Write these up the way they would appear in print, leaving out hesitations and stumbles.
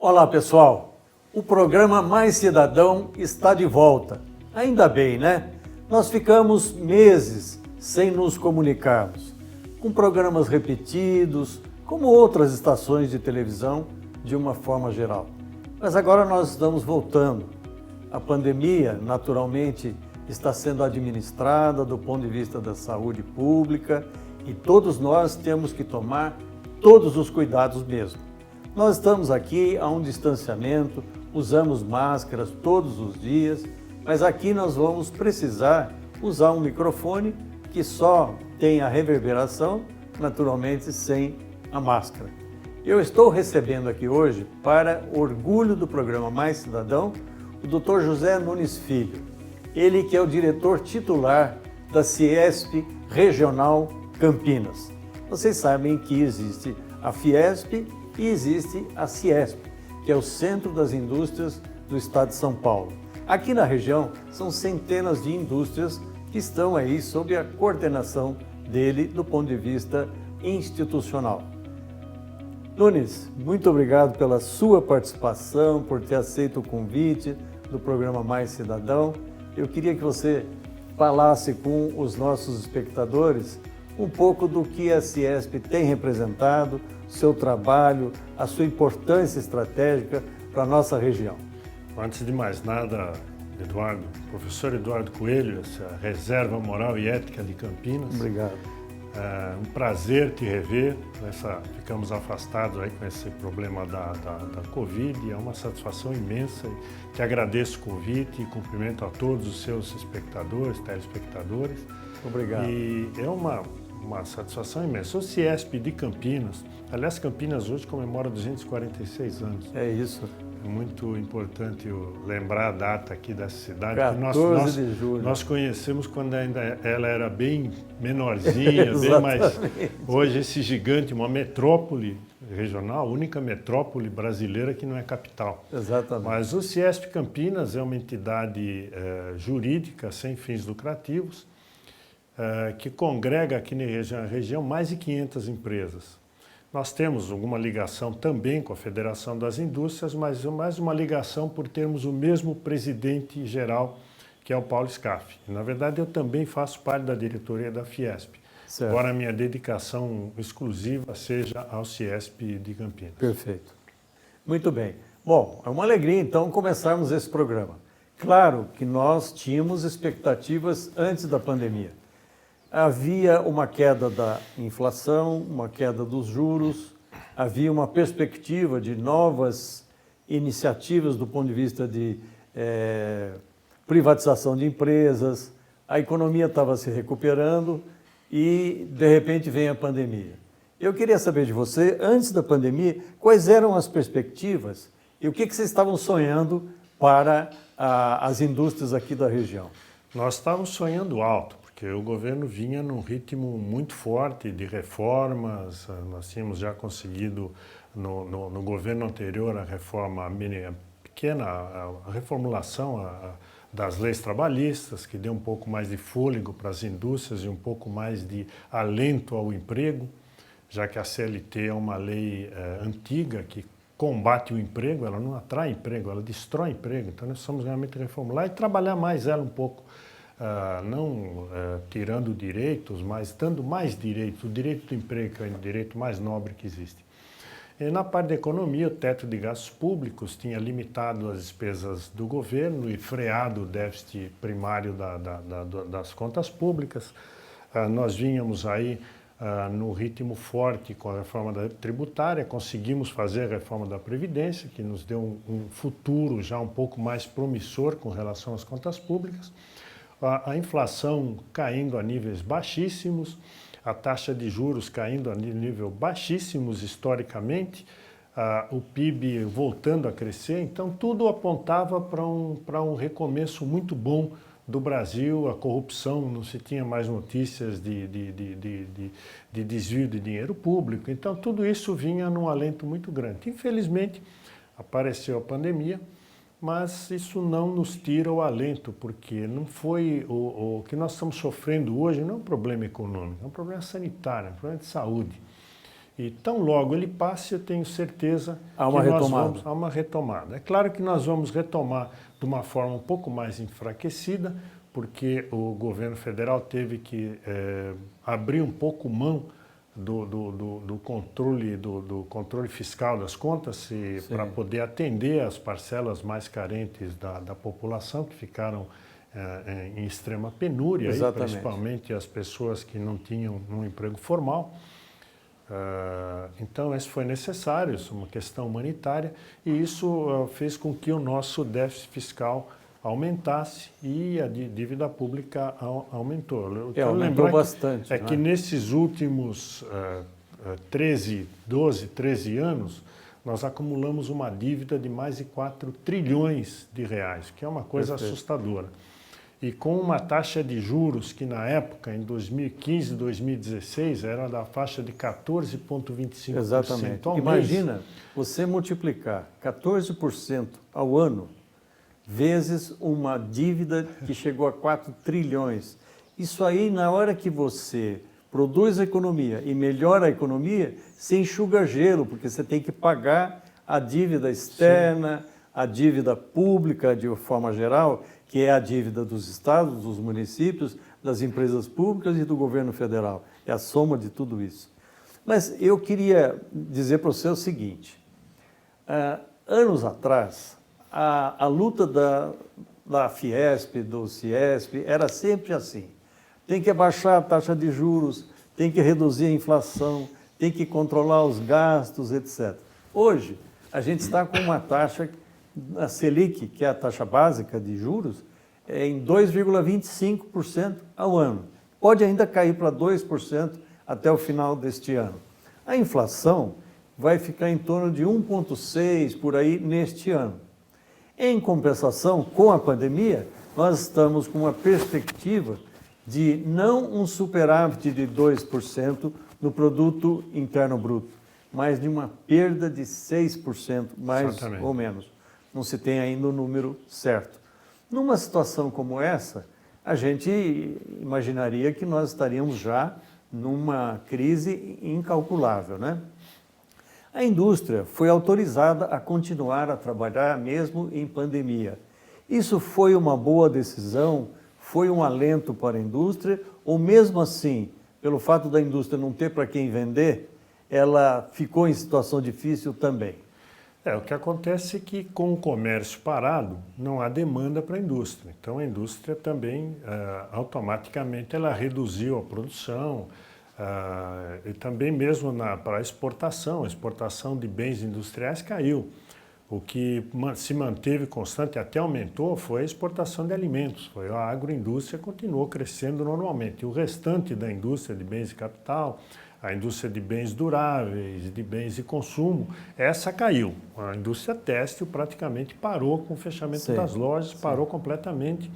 Olá, pessoal. O programa Mais Cidadão está de volta. Ainda bem, né? Nós ficamos meses sem nos comunicarmos, com programas repetidos, como outras estações de televisão, de uma forma geral. Mas agora nós estamos voltando. A pandemia, naturalmente, está sendo administrada do ponto de vista da saúde pública e todos nós temos que tomar todos os cuidados mesmo. Nós estamos aqui a um distanciamento, usamos máscaras todos os dias, mas aqui nós vamos precisar usar um microfone que só tem a reverberação, naturalmente sem a máscara. Eu estou recebendo aqui hoje, para orgulho do programa Mais Cidadão, o Dr. José Nunes Filho. Ele que é o diretor titular da Ciesp Regional Campinas. Vocês sabem que existe a Fiesp e existe a Ciesp, que é o Centro das Indústrias do Estado de São Paulo. Aqui na região são centenas de indústrias que estão aí sob a coordenação dele do ponto de vista institucional. Nunes, muito obrigado pela sua participação, por ter aceito o convite do programa Mais Cidadão. Eu queria que você falasse com os nossos espectadores um pouco do que a Ciesp tem representado, seu trabalho, a sua importância estratégica para a nossa região. Antes de mais nada, Eduardo, professor Eduardo Coelho, essa reserva moral e ética de Campinas. Obrigado. É um prazer te rever. Ficamos afastados aí com esse problema da Covid. É uma satisfação imensa. Te agradeço o convite e cumprimento a todos os seus espectadores, telespectadores. Obrigado. E é uma satisfação imensa. O Ciesp de Campinas, aliás, Campinas hoje comemora 246 anos. É isso. É muito importante lembrar a data aqui dessa cidade. 14 de julho. Nós conhecemos quando ainda ela era bem menorzinha, bem mais... Hoje esse gigante, uma metrópole regional, a única metrópole brasileira que não é capital. Exatamente. Mas o Ciesp Campinas é uma entidade jurídica sem fins lucrativos, que congrega aqui na região mais de 500 empresas. Nós temos alguma ligação também com a Federação das Indústrias, mas mais uma ligação por termos o mesmo presidente geral, que é o Paulo Scaff. Na verdade, eu também faço parte da diretoria da Fiesp, certo. Embora a minha dedicação exclusiva seja ao Ciesp de Campinas. Perfeito. Muito bem. Bom, é uma alegria, então, começarmos esse programa. Claro que nós tínhamos expectativas antes da pandemia. Havia uma queda da inflação, uma queda dos juros, havia uma perspectiva de novas iniciativas do ponto de vista de privatização de empresas, a economia estava se recuperando e, de repente, vem a pandemia. Eu queria saber de você, antes da pandemia, quais eram as perspectivas e o que vocês estavam sonhando para as indústrias aqui da região? Nós estávamos sonhando alto, porque o governo vinha num ritmo muito forte de reformas. Nós tínhamos já conseguido, no governo anterior, a reforma pequena, a reformulação das leis trabalhistas, que deu um pouco mais de fôlego para as indústrias e um pouco mais de alento ao emprego, já que a CLT é uma lei antiga que combate o emprego, ela não atrai emprego, ela destrói emprego. Então nós precisamos realmente reformular e trabalhar mais ela um pouco. Não tirando direitos, mas dando mais direitos. O direito do emprego é o direito mais nobre que existe. E na parte da economia, o teto de gastos públicos tinha limitado as despesas do governo e freado o déficit primário das contas públicas. Nós vínhamos aí no ritmo forte com a reforma tributária, conseguimos fazer a reforma da Previdência, que nos deu um futuro já um pouco mais promissor com relação às contas públicas. A inflação caindo a níveis baixíssimos, a taxa de juros caindo a nível baixíssimos historicamente, o PIB voltando a crescer, então tudo apontava para um recomeço muito bom do Brasil. A corrupção, não se tinha mais notícias de desvio de dinheiro público, então tudo isso vinha num alento muito grande. Infelizmente, apareceu a pandemia, mas isso não nos tira o alento, porque não foi o que nós estamos sofrendo hoje não é um problema econômico, é um problema sanitário, é um problema de saúde. E tão logo ele passe, eu tenho certeza há uma que nós retomada. vamos há uma retomada. É claro que nós vamos retomar de uma forma um pouco mais enfraquecida, porque o governo federal teve que abrir um pouco mão do controle fiscal das contas para poder atender as parcelas mais carentes da população, que ficaram em extrema penúria, aí, principalmente as pessoas que não tinham um emprego formal. Então, isso foi necessário, isso é uma questão humanitária, e isso fez com que o nosso déficit fiscal aumentasse e a dívida pública aumentou. Aumentou bastante. Que nesses últimos 13 anos, nós acumulamos uma dívida de mais de 4 trilhões de reais, que é uma coisa assustadora. E com uma taxa de juros que na época, em 2015, 2016, era da faixa de 14,25%. Exatamente. Imagina você multiplicar 14% ao ano vezes uma dívida que chegou a 4 trilhões. Isso aí, na hora que você produz a economia e melhora a economia, você enxuga gelo, porque você tem que pagar a dívida externa, a dívida pública de forma geral, que é a dívida dos estados, dos municípios, das empresas públicas e do governo federal. É a soma de tudo isso. Mas eu queria dizer para você o seguinte, anos atrás, a luta da Fiesp, do Ciesp, era sempre assim. Tem que abaixar a taxa de juros, tem que reduzir a inflação, tem que controlar os gastos, etc. Hoje, a gente está com uma taxa, a Selic, que é a taxa básica de juros, em 2,25% ao ano. Pode ainda cair para 2% até o final deste ano. A inflação vai ficar em torno de 1,6% por aí neste ano. Em compensação, com a pandemia, nós estamos com uma perspectiva de não um superávit de 2% no produto interno bruto, mas de uma perda de 6%, mais ou menos. Não se tem ainda o número certo. Numa situação como essa, a gente imaginaria que nós estaríamos já numa crise incalculável, né? A indústria foi autorizada a continuar a trabalhar mesmo em pandemia. Isso foi uma boa decisão? Foi um alento para a indústria? Ou mesmo assim, pelo fato da indústria não ter para quem vender, ela ficou em situação difícil também? O que acontece é que com o comércio parado, não há demanda para a indústria. Então, a indústria também, automaticamente, ela reduziu a produção e também mesmo para a exportação de bens industriais caiu. O que se manteve constante, até aumentou, foi a exportação de alimentos. A agroindústria continuou crescendo normalmente. E o restante da indústria de bens de capital, a indústria de bens duráveis, de bens de consumo, essa caiu. A indústria têxtil praticamente parou com o fechamento das lojas, parou completamente.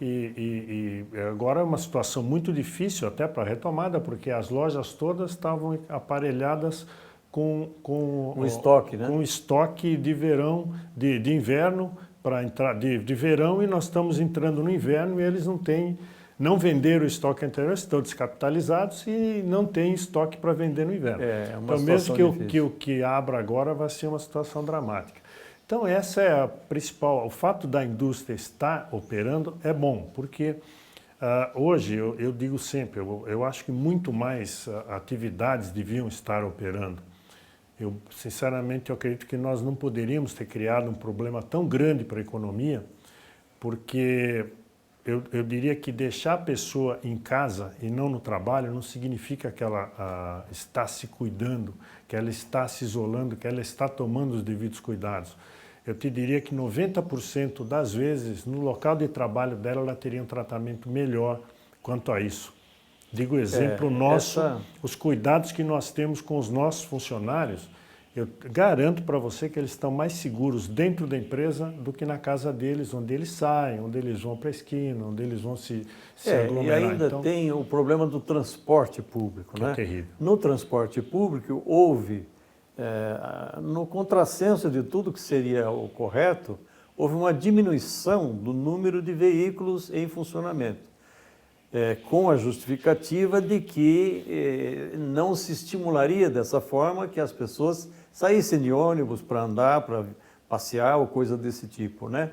E agora é uma situação muito difícil até para a retomada, porque as lojas todas estavam aparelhadas com estoque, né? Com estoque de verão, de inverno, para entrar de verão, e nós estamos entrando no inverno e eles não venderam o estoque anterior, estão descapitalizados e não tem estoque para vender no inverno. Uma então, mesmo difícil. o que abra agora vai ser uma situação dramática. Então, essa é a principal. O fato da indústria estar operando é bom, porque hoje, eu digo sempre, eu acho que muito mais atividades deviam estar operando. Sinceramente, eu acredito que nós não poderíamos ter criado um problema tão grande para a economia, porque eu diria que deixar a pessoa em casa e não no trabalho não significa que ela está se cuidando, que ela está se isolando, que ela está tomando os devidos cuidados. Eu te diria que 90% das vezes, no local de trabalho dela, ela teria um tratamento melhor quanto a isso. Digo exemplo os cuidados que nós temos com os nossos funcionários, eu garanto para você que eles estão mais seguros dentro da empresa do que na casa deles, onde eles saem, onde eles vão para a esquina, onde eles vão se aglomerar. E ainda tem o problema do transporte público, né? É terrível. No transporte público houve, no contrassenso de tudo que seria o correto, houve uma diminuição do número de veículos em funcionamento. com a justificativa de que não se estimularia dessa forma que as pessoas saíssem de ônibus para andar, para passear ou coisa desse tipo, né?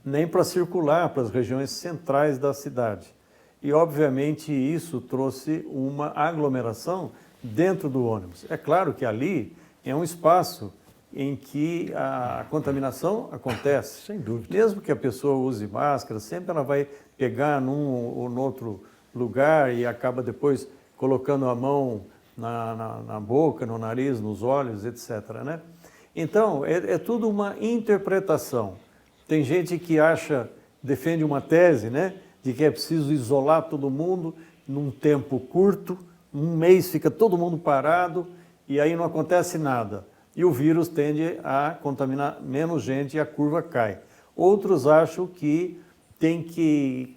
Nem para circular para as regiões centrais da cidade. E, obviamente, isso trouxe uma aglomeração dentro do ônibus. É claro que ali é um espaço em que a contaminação acontece. Sem dúvida. Mesmo que a pessoa use máscara, sempre ela vai pegar num ou no outro lugar e acaba depois colocando a mão na boca, no nariz, nos olhos, etc., né? Então, é tudo uma interpretação. Tem gente que defende uma tese, né, de que é preciso isolar todo mundo num tempo curto, um mês fica todo mundo parado e aí não acontece nada. E o vírus tende a contaminar menos gente e a curva cai. Outros acham que tem que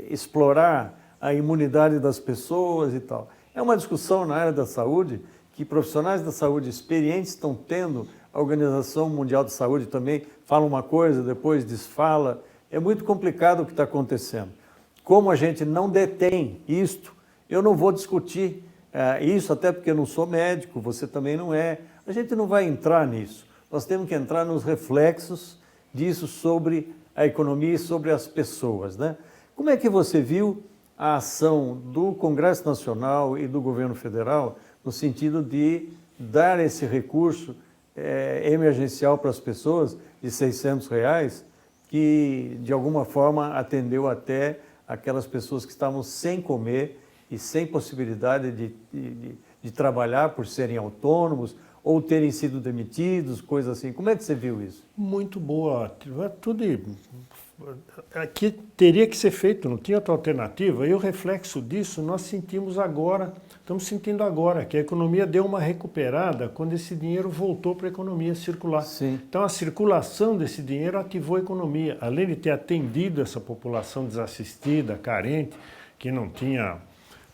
explorar a imunidade das pessoas e tal. É uma discussão na área da saúde que profissionais da saúde experientes estão tendo. A Organização Mundial de Saúde também fala uma coisa, depois desfala. É muito complicado o que está acontecendo. Como a gente não detém isto, eu não vou discutir isso, até porque eu não sou médico, você também não é. A gente não vai entrar nisso. Nós temos que entrar nos reflexos disso sobre a economia e sobre as pessoas, né? Como é que você viu a ação do Congresso Nacional e do Governo Federal no sentido de dar esse recurso emergencial para as pessoas de R$600, que de alguma forma atendeu até aquelas pessoas que estavam sem comer e sem possibilidade de trabalhar por serem autônomos ou terem sido demitidos, coisas assim. Como é que você viu isso? Muito boa. Tudo que teria que ser feito, não tinha outra alternativa. E o reflexo disso nós sentimos agora, estamos sentindo agora, que a economia deu uma recuperada quando esse dinheiro voltou para a economia circular. Sim. Então a circulação desse dinheiro ativou a economia. Além de ter atendido essa população desassistida, carente, que não tinha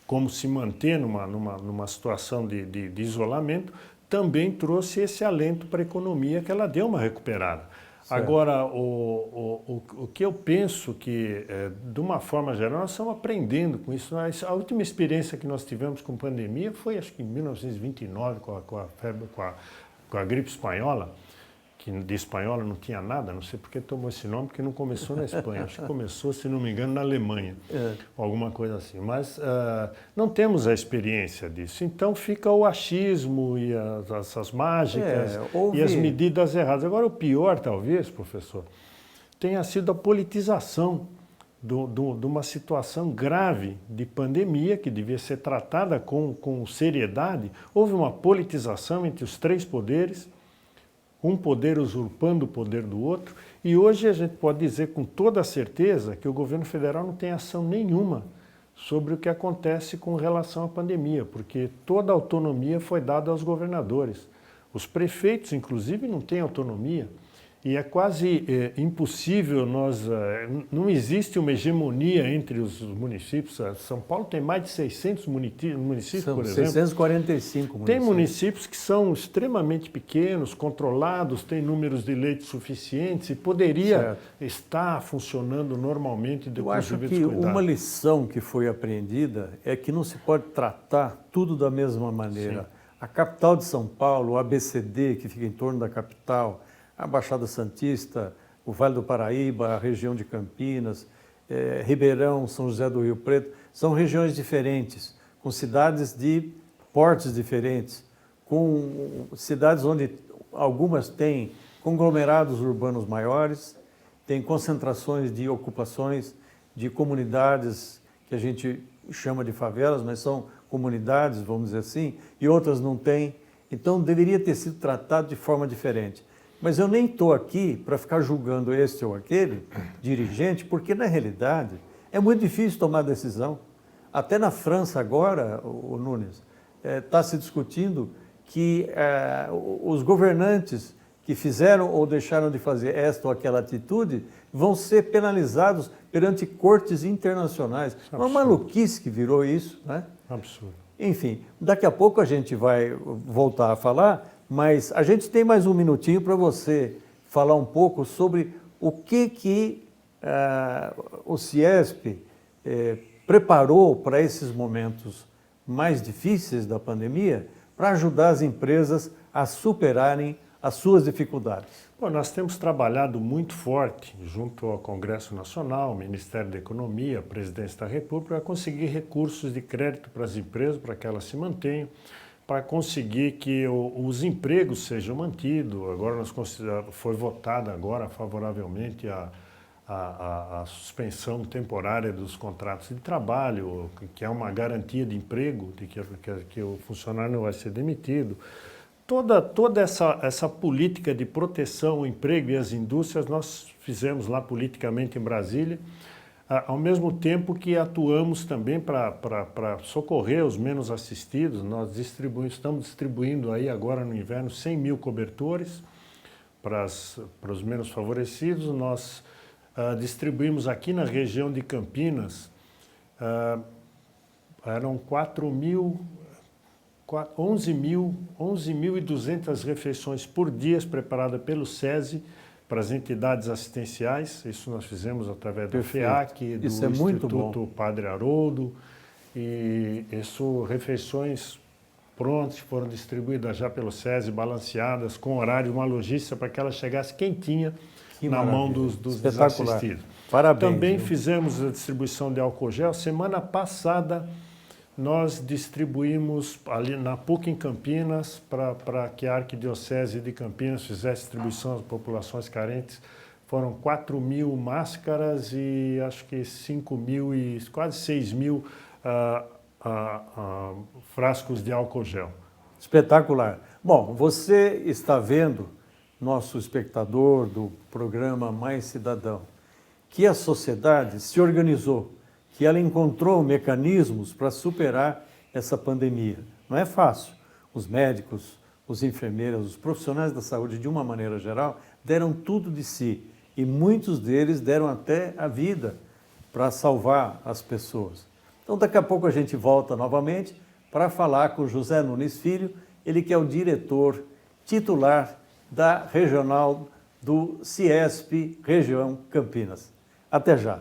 como se manter numa situação de isolamento, também trouxe esse alento para a economia que ela deu uma recuperada. Certo. Agora, o que eu penso que, de uma forma geral, nós estamos aprendendo com isso. A última experiência que nós tivemos com pandemia foi, acho que em 1929, com a gripe espanhola, que de espanhola não tinha nada, não sei por que tomou esse nome, porque não começou na Espanha, acho que começou, se não me engano, na Alemanha, alguma coisa assim. Mas não temos a experiência disso, então fica o achismo e essas mágicas e as medidas erradas. Agora, o pior, talvez, professor, tenha sido a politização de uma situação grave de pandemia, que devia ser tratada com seriedade. Houve uma politização entre os três poderes, um poder usurpando o poder do outro, e hoje a gente pode dizer com toda certeza que o governo federal não tem ação nenhuma sobre o que acontece com relação à pandemia, porque toda a autonomia foi dada aos governadores. Os prefeitos, inclusive, não têm autonomia, e é quase impossível não existe uma hegemonia entre os municípios. São Paulo tem mais de 600 municípios, por exemplo. 645 municípios. Tem municípios que são extremamente pequenos, controlados, têm números de leitos suficientes e poderia estar funcionando normalmente. Eu acho que uma lição que foi aprendida é que não se pode tratar tudo da mesma maneira. Sim. A capital de São Paulo, o ABCD, que fica em torno da capital, a Baixada Santista, o Vale do Paraíba, a região de Campinas, Ribeirão, São José do Rio Preto, são regiões diferentes, com cidades de portes diferentes, com cidades onde algumas têm conglomerados urbanos maiores, têm concentrações de ocupações de comunidades que a gente chama de favelas, mas são comunidades, vamos dizer assim, e outras não têm. Então, deveria ter sido tratado de forma diferente. Mas eu nem estou aqui para ficar julgando este ou aquele dirigente, porque, na realidade, é muito difícil tomar decisão. Até na França agora, o Nunes, está se discutindo que os governantes que fizeram ou deixaram de fazer esta ou aquela atitude vão ser penalizados perante cortes internacionais. Absurdo. Uma maluquice que virou isso, né? Absurdo. Enfim, daqui a pouco a gente vai voltar a falar, mas a gente tem mais um minutinho para você falar um pouco sobre o que o CIESP preparou para esses momentos mais difíceis da pandemia para ajudar as empresas a superarem as suas dificuldades? Bom, nós temos trabalhado muito forte junto ao Congresso Nacional, Ministério da Economia, Presidência da República, para conseguir recursos de crédito para as empresas, para que elas se mantenham, para conseguir que os empregos sejam mantidos. Agora foi votada agora favoravelmente a suspensão temporária dos contratos de trabalho, que é uma garantia de emprego, de que o funcionário não vai ser demitido. Toda essa política de proteção ao emprego e às indústrias nós fizemos lá politicamente em Brasília, ao mesmo tempo que atuamos também para socorrer os menos assistidos. Nós estamos distribuindo aí agora no inverno 100 mil cobertores para os menos favorecidos. Nós distribuímos aqui na região de Campinas, eram 11.200 refeições por dia preparadas pelo SESI para as entidades assistenciais. Isso nós fizemos através do FEAC, do Instituto Padre Haroldo. E isso, refeições prontas, foram distribuídas já pelo SESI, balanceadas, com horário, uma logística para que ela chegasse quentinha na mão dos desassistidos. Parabéns. Também fizemos a distribuição de álcool gel. Semana passada, nós distribuímos ali na PUC em Campinas, para que a Arquidiocese de Campinas fizesse distribuição às populações carentes. Foram 4.000 máscaras e acho que 5.000 e quase 6.000 frascos de álcool gel. Espetacular. Bom, você está vendo, nosso espectador do programa Mais Cidadão, que a sociedade se organizou, que ela encontrou mecanismos para superar essa pandemia. Não é fácil. Os médicos, os enfermeiros, os profissionais da saúde, de uma maneira geral, deram tudo de si. E muitos deles deram até a vida para salvar as pessoas. Então, daqui a pouco a gente volta novamente para falar com José Nunes Filho, ele que é o diretor titular da regional do CIESP Região Campinas. Até já.